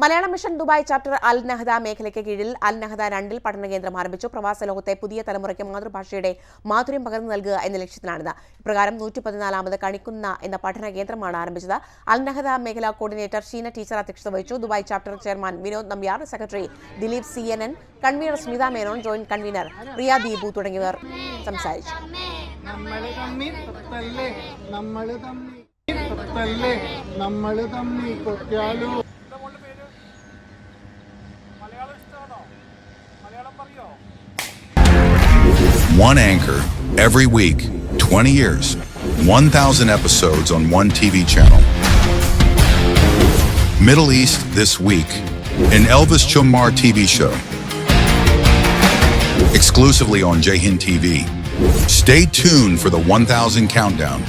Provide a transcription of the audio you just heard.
Malayalam mission Dubai chapter അൽ നഹദ മേഖലയ്ക്ക് കീഴിൽ അൽ നഹദ 2 പഠന കേന്ദ്രം ആരംഭിച്ചു. പ്രവാസ ലോകത്തെ പുതിയ തലമുറയ്ക്ക് മാതൃഭാഷയുടെ മാധുര്യം പകർന്നു നൽകുക എന്ന ലക്ഷ്യത്തിലാണിത്. ഇപ്രകാരം 114ാമത് കണിക്കുന്ന എന്ന പഠന കേന്ദ്രമാണ് ആരംഭിച്ചത്. അൽ നഹദ മേഖലാ കോർഡിനേറ്റർ ഷീന ടീച്ചർ അധ്യക്ഷത വഹിച്ചു. Dubai chapter chairman Vinod Nambiar, secretary Dileep CNN, convener Smitha Menon, joint convener Riya Deepu തുടങ്ങിയവർ സംസാരിച്ചു. One anchor every week, 20 years, 1,000 episodes on one TV channel. Middle East this week, an Elvis Chumar TV show. Exclusively on Jai Hind TV. Stay tuned for the 1,000 countdown.